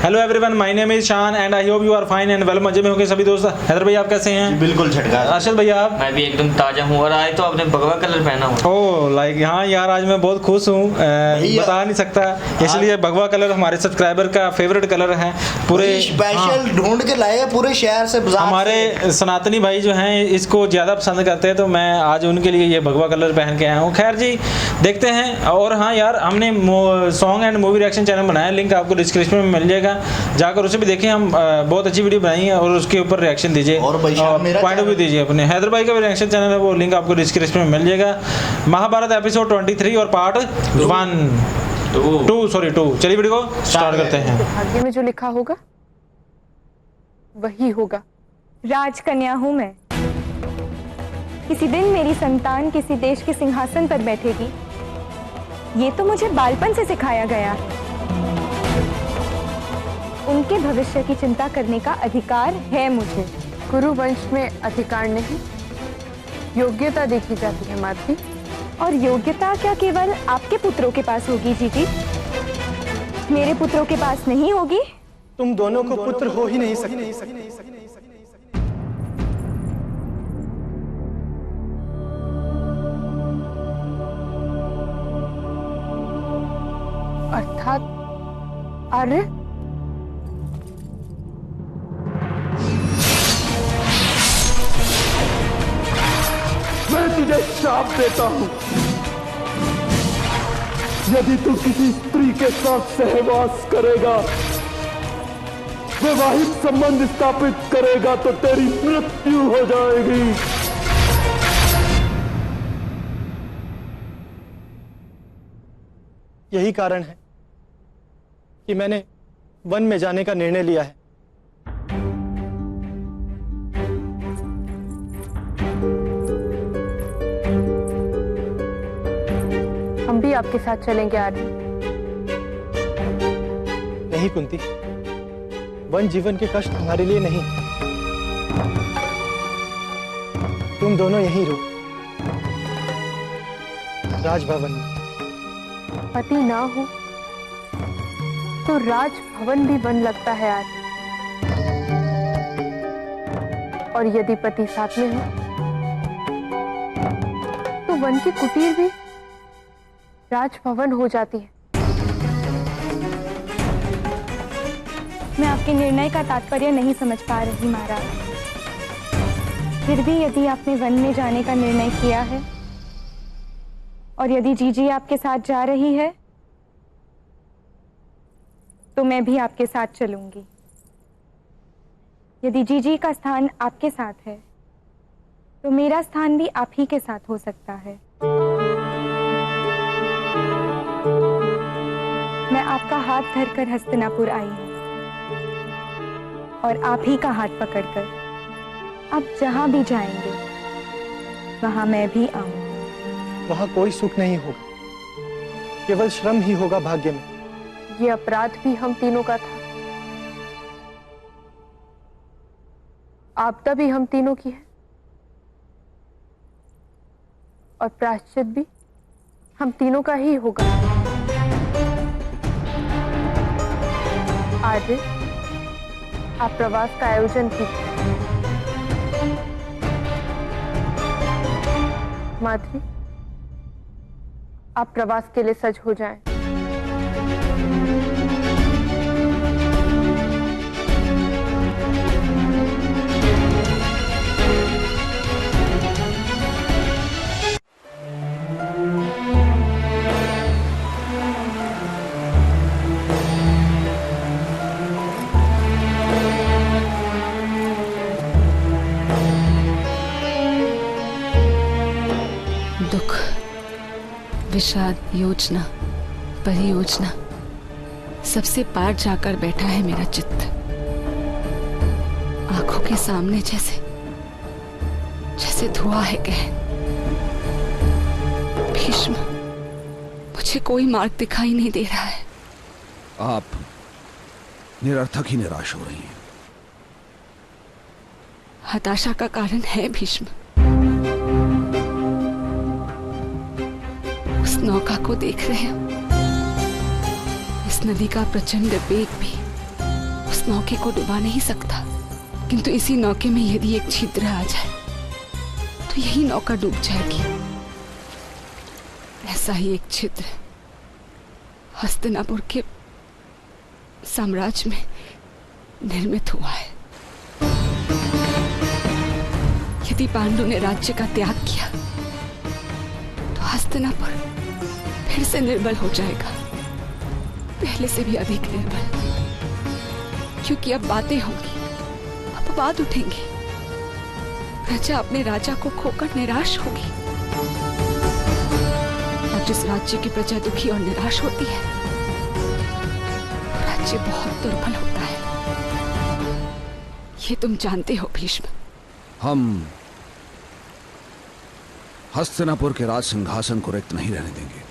Hello everyone, my name is Shaan and I hope you are fine and well. मजे में होंगे सभी दोस्त। हैदर भाई आप कैसे हैं? बिल्कुल झटका। अर्शद भैया आप? मैं भी एकदम ताजा हूँ। और आज तो आपने भगवा कलर पहना हुआ। ओह लाइक हाँ यार, आज मैं बहुत खुश हूँ, बता नहीं सकता। इसलिए भगवा कलर हमारे सब्सक्राइबर का फेवरेट कलर है। पूरे स्पेशल ढूंढ के लाए पूरे शहर से, हमारे सनातनी भाई जो हैं इसको ज़्यादा पसंद करते हैं, तो मैं आज उनके लिए ये भगवा कलर पहन के आया हूँ। खैर जी, देखते हैं। और हाँ यार, हमने song and movie reaction channel बनाया, लिंक आपको डिस्क्रिप्शन में मिल जाएगा, जाकर उसे भी देखें। हम बहुत अच्छी वीडियो बनाई है और उसके ऊपर रिएक्शन दीजिए और पॉइंट ऑफ व्यू दीजिए अपने। हैदर भाई का भी रिएक्शन चैनल है, वो लिंक आपको डिस्क्रिप्शन में मिल जाएगा। महाभारत एपिसोड 23 और पार्ट 2। चलिए वीडियो को स्टार्ट करते हैं। भाग्य में जो लिखा होगा वही होगा। राजकन्या हूं मैं। किसी दिन मेरी संतान किसी देश के सिंहासन पर बैठेगी, ये तो मुझे बालपन से सिखाया गया। उनके भविष्य की चिंता करने का अधिकार है मुझे। गुरु वंश में अधिकार नहीं, योग्यता देखी जाती है माधवी। और योग्यता क्या केवल आपके पुत्रों के पास होगी जीजी? मेरे पुत्रों के पास नहीं होगी? तुम दोनों को पुत्र हो ही नहीं सकते। अर्थात आर्य? मैं तुझे श्राप देता हूं, यदि तू किसी स्त्री के साथ सहवास करेगा, वैवाहिक संबंध स्थापित करेगा, तो तेरी मृत्यु हो जाएगी। यही कारण है कि मैंने वन में जाने का निर्णय लिया है। हम भी आपके साथ चलेंगे आर्य। नहीं कुंती, वन जीवन के कष्ट हमारे लिए नहीं। तुम दोनों यहीं रहो, राजभवन में। पति ना हो तो राजभवन भी वन लगता है आर्य। और यदि पति साथ में हो तो वन की कुटीर भी राजभवन हो जाती है। मैं आपके निर्णय का तात्पर्य नहीं समझ पा रही महाराज। फिर भी यदि आपने वन में जाने का निर्णय किया है और यदि जीजी आपके साथ जा रही है, तो मैं भी आपके साथ चलूंगी। यदि जीजी का स्थान आपके साथ है, तो मेरा स्थान भी आप ही के साथ हो सकता है। मैं आपका हाथ धरकर हस्तिनापुर आई हूं और आप ही का हाथ पकड़कर आप जहां भी जाएंगे वहां मैं भी आऊंगी। वहां कोई सुख नहीं होगा, केवल श्रम ही होगा भाग्य में। ये अपराध भी हम तीनों का था, आपदा भी हम तीनों की है, और प्रायश्चित भी हम तीनों का ही होगा। आर्य, आप प्रवास का आयोजन कीजिए। माधवी, आप प्रवास के लिए सज हो जाएं। दुख, विषाद, योजना, परियोजना, सबसे पार जाकर बैठा है मेरा चित्त। आंखों के सामने जैसे धुआं है गहन। भीष्म, मुझे कोई मार्ग दिखाई नहीं दे रहा है। आप निरर्थक ही निराश हो रही हैं। हताशा का कारण है भीष्म। उस नौका को देख रहे हो? इस नदी का प्रचंड वेग भी इस नौके को डुबा नहीं सकता, किंतु इसी नौके में यदि एक छिद्र आ जाए तो यही नौका डूब जाएगी। ऐसा ही एक छिद्र हस्तिनापुर के साम्राज्य में निर्मित हुआ है। यदि पांडु ने राज्य का त्याग किया तो हस्तिनापुर फिर से निर्बल हो जाएगा, पहले से भी अधिक निर्बल, क्योंकि अब बातें होंगी, अपवाद उठेंगे, प्रजा अपने राजा को खोकर निराश होगी। और जिस राज्य की प्रजा दुखी और निराश होती है, राज्य बहुत दुर्बल होता है। ये तुम जानते हो भीष्म। हम हस्तिनापुर के राज सिंहासन को रिक्त नहीं रहने देंगे।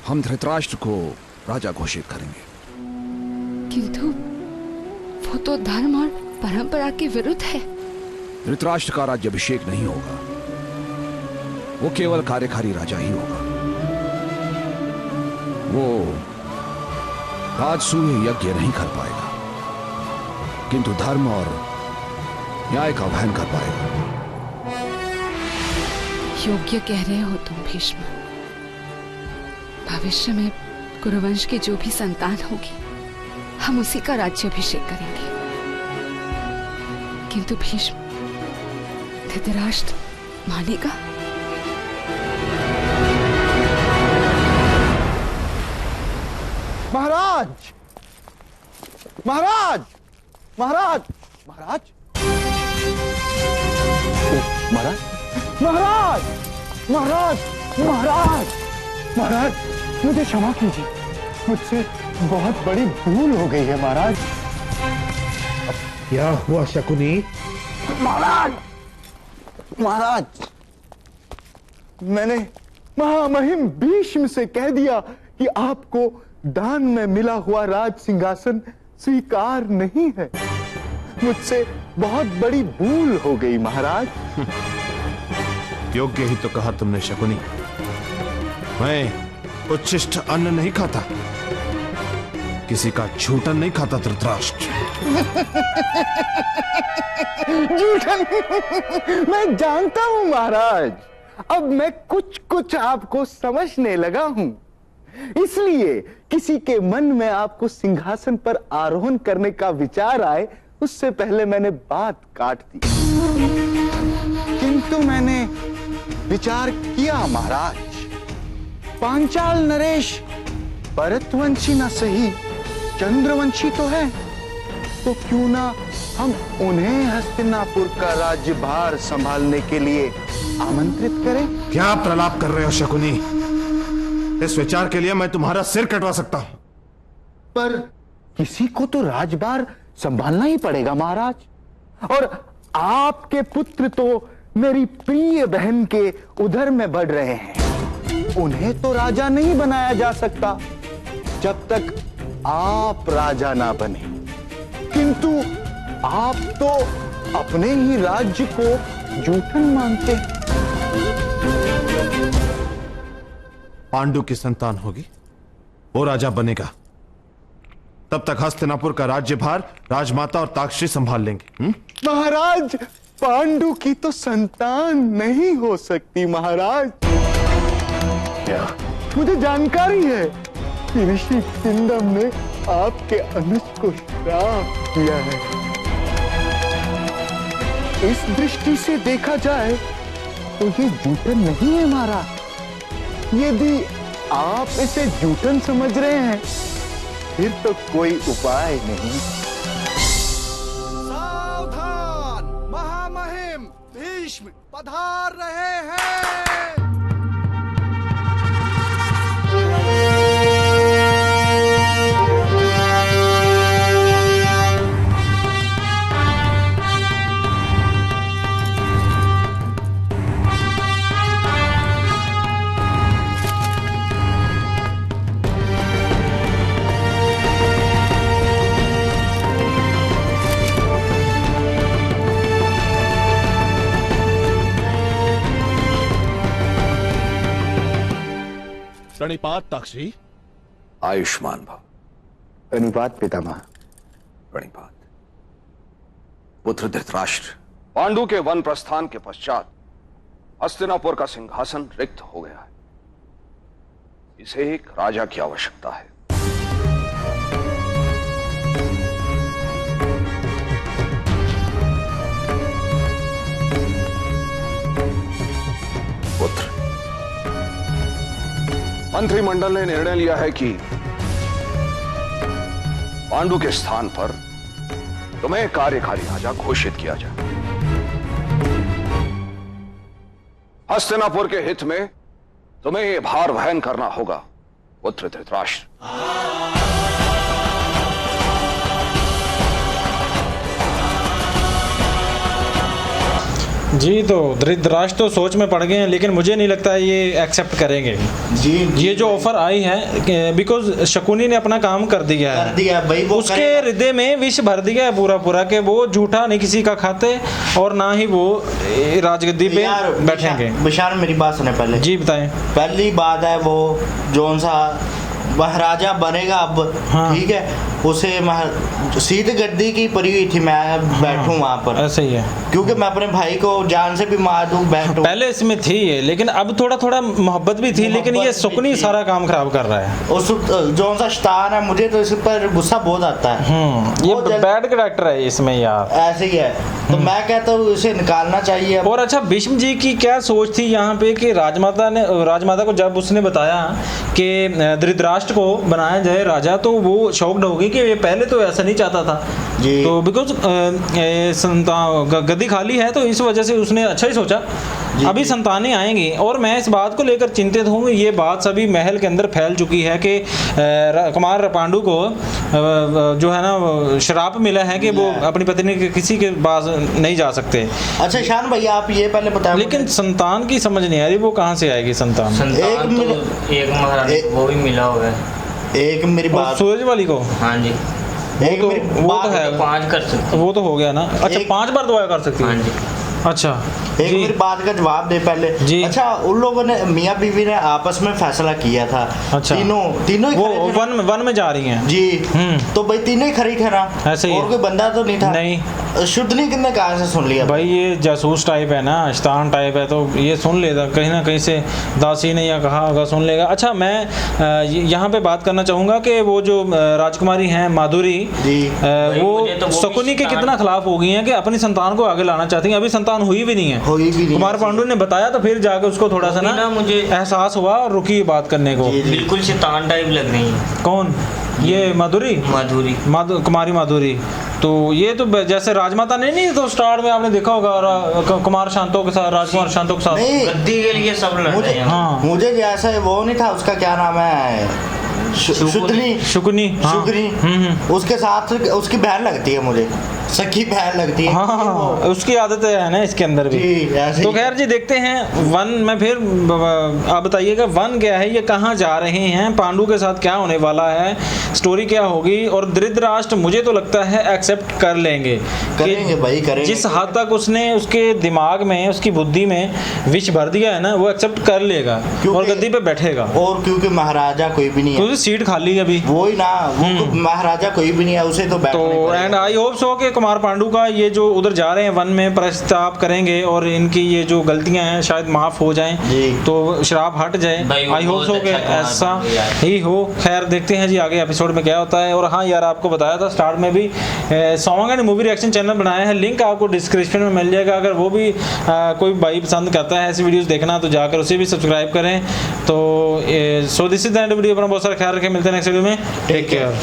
हम धृतराष्ट्र को राजा घोषित करेंगे। किंतु वो तो धर्म और परंपरा के विरुद्ध है। धृतराष्ट्र का राज्याभिषेक नहीं होगा, वो केवल कार्यकारी राजा ही होगा। वो राजसूय यज्ञ नहीं कर पाएगा, किंतु धर्म और न्याय का वहन कर पाएगा। योग्य कह रहे हो तुम भीष्म। भविष्य में कुरुवंश की जो भी संतान होगी, हम उसी का राज्याभिषेक करेंगे। किंतु भीष्म, धृतराष्ट्र मानेगा? महाराज, महाराज, महाराज, महाराज, महाराज, महाराज, महाराज, महाराज, महाराज, मुझे क्षमा कीजिए, मुझसे बहुत बड़ी भूल हो गई है महाराज। क्या हुआ शकुनी? महाराज, महाराज, मैंने महामहिम भीष्म से कह दिया कि आपको दान में मिला हुआ राज सिंहासन स्वीकार नहीं है। मुझसे बहुत बड़ी भूल हो गई महाराज। योग्य ही तो कहा तुमने शकुनी। मैं उच्छिष्ट अन्न नहीं खाता, किसी का झूठन नहीं खाता धृतराष्ट्र। झूठन? मैं जानता हूं महाराज, अब मैं कुछ कुछ आपको समझने लगा हूं। इसलिए किसी के मन में आपको सिंहासन पर आरोहण करने का विचार आए, उससे पहले मैंने बात काट दी। किंतु मैंने विचार किया महाराज, पांचाल नरेश भरतवंशी ना सही चंद्रवंशी तो है, तो क्यों ना हम उन्हें हस्तिनापुर का राज्यभार संभालने के लिए आमंत्रित करें। क्या प्रलाप कर रहे हो शकुनी? इस विचार के लिए मैं तुम्हारा सिर कटवा सकता हूं। पर किसी को तो राजभार संभालना ही पड़ेगा महाराज, और आपके पुत्र तो मेरी प्रिय बहन के उधर में बढ़ रहे हैं। उन्हें तो राजा नहीं बनाया जा सकता जब तक आप राजा ना बने। किंतु आप तो अपने ही राज्य को जूठन मानते हैं। पांडु की संतान होगी, वो राजा बनेगा, तब तक हस्तिनापुर का राज्यभार राजमाता और ताक्षी संभाल लेंगे। महाराज, पांडु की तो संतान नहीं हो सकती महाराज। क्या? मुझे जानकारी है कि ऋषि किंदम ने आपके अनुज को श्राप दिया है। इस दृष्टि से देखा जाए तो ये जूठन नहीं है महाराज। यदि आप इसे जूठन समझ रहे हैं, फिर तो कोई उपाय नहीं। सावधान, महामहिम भीष्म पधार रहे हैं। प्रणिपात ताक्षी। आयुष्मान भव। धन्यवाद पितामह। प्रणिपात। पुत्र धृतराष्ट्र, पांडु के वन प्रस्थान के पश्चात हस्तिनापुर का सिंहासन रिक्त हो गया है। इसे एक राजा की आवश्यकता है। पुत्र, मंत्रिमंडल ने निर्णय लिया है कि पांडु के स्थान पर तुम्हें कार्यकारी राजा घोषित किया जाए। हस्तिनापुर के हित में तुम्हें यह भार वहन करना होगा पुत्र धृतराष्ट्र। जी, तो धृतराष्ट्र तो सोच में पड़ गए हैं, लेकिन मुझे नहीं लगता है ये एक्सेप्ट करेंगे। जी, ये जो ऑफर आई है, बिकॉज शकुनी ने अपना काम कर दिया है, भाई वो उसके हृदय में विष भर दिया है पूरा पूरा के वो झूठा नहीं किसी का खाते और ना ही वो राजगद्दी पे बैठेंगे। विशाल मेरी बात सुने पहले। जी बताएं। पहली बात है वो जोन सा महाराजा बनेगा अब, हाँ। ठीक है, उसे सीट गद्दी की पड़ी हुई थी, मैं बैठूं वहां पर, ऐसे ही है, क्योंकि मैं अपने भाई को जान से भी मार दूं, बैठूं। पहले इसमें थी ये, लेकिन अब थोड़ा थोड़ा मोहब्बत भी थी, लेकिन ये शकुनी सारा काम खराब कर रहा है। उस जोन सा शैतान है, मुझे तो इस पर गुस्सा बहुत आता है। ये बैड कैरेक्टर है इसमें यार, ऐसे ही है, तो मैं कहता हूँ इसे निकालना चाहिए। और अच्छा, भीष्म जी की क्या सोच थी यहाँ पे कि राजमाता को जब उसने बताया कि धृतराष्ट्र को बनाया जाए राजा, तो वो शॉक्ड हो गई कि ये पहले तो ऐसा नहीं चाहता था जी। तो बिकॉज गद्दी खाली है, तो इस वजह से उसने अच्छा ही सोचा अभी संतानें आएंगी। और मैं इस बात को लेकर चिंतित हूँ, ये बात सभी महल के अंदर फैल चुकी है कि कुमार पांडु को जो है ना श्राप मिला है कि वो अपनी पत्नी के किसी के पास नहीं जा सकते। अच्छा शान भैया, आप ये पहले बताएं, लेकिन संतान की समझ नहीं आ रही, वो कहाँ से आएगी संतान? एक महारानी वो भी मिला होगा, एक मेरी बात सूरज वाली को। हाँ जी, वो तो है, 5 कर सकते, वो तो हो गया ना। अच्छा, 5 बार दुआ कर सकती है। हाँ जी। अच्छा, एक मेरी बात का जवाब दे पहले जी। अच्छा, उन लोगों ने मियाँ बीवी ने आपस में फैसला किया था। अच्छा, तीनों वो वन में जा रही हैं जी। तो भाई तीनों ही खड़ी थे ना, ऐसे ही, और कोई बंदा तो नहीं था। नहीं, शुद्धनी कितने कहाँ से सुन लिया भाई? ये जासूस टाइप है ना, शैतान टाइप है, तो ये सुन लेता कहीं ना कहीं से, दासी ने या कहा होगा सुन लेगा। अच्छा, मैं यहाँ पे बात करना चाहूँगा कि वो जो राजकुमारी हैं माधुरी, वो शकुनी के कितना खिलाफ हो गई हैं कि अपनी संतान को आगे लाना चाहती हैं। अभी संतान हुई भी नहीं है। कुमार पांडु ने बताया, तो फिर जाकर उसको थोड़ा सा ना मुझे एहसास हुआ और रुकी बात करने को। बिल्कुल शैतान टाइप लग रही है। कौन? ये माधुरी कुमारी माधुरी। तो ये तो जैसे राजमाता नहीं तो स्टार्ट में आपने देखा होगा कुमार शांतो के साथ, राजकुमार शांतो के साथ गद्दी के लिए सब लड़ रहे हैं। हाँ, मुझे जैसे वो नहीं था, उसका क्या नाम है, शुकनी, उसके साथ उसकी बहन लगती है, मुझे सखी बहन लगती है। हाँ, उसकी आदत है ना इसके अंदर भी। तो खैर जी, देखते हैं वन में। फिर आप बताइएगा वन क्या है, ये कहाँ जा रहे हैं, पांडु के साथ क्या होने वाला है, स्टोरी क्या होगी। और धृतराष्ट्र मुझे तो लगता है एक्सेप्ट कर लेंगे, भाई करेंगे। जिस हद तक उसने उसके दिमाग में, उसकी बुद्धि में विष भर दिया है ना, वो एक्सेप्ट कर लेगा और गद्दी पे बैठेगा। और क्योंकि महाराजा कोई भी नहीं है, क्योंकि सीट खाली है अभी, वो ही ना, महाराजा कोई भी नहीं है, उसे तो एंड आई होप सो कि कुमार पांडु का ये जो उधर जा रहे हैं वन में प्रस्ताव करेंगे और इनकी ये जो गलतियां हैं शायद माफ हो जाएं, तो श्राप हट जाए। आई होप सो कि ऐसा ही हो। खैर देखते हैं जी आगे एपिसोड में क्या होता है। और हाँ यार, आपको बताया था स्टार्ट में भी, song and movie reaction channel बनाया है, लिंक आपको डिस्क्रिप्शन में मिल जाएगा। अगर वो भी कोई भाई पसंद करता है ऐसी वीडियोस देखना, तो जाकर उसे भी सब्सक्राइब करें। तो so this is the end video. अपना बहुत सारा ख्याल रखें, मिलते हैं नेक्स्ट वीडियो में। Take care.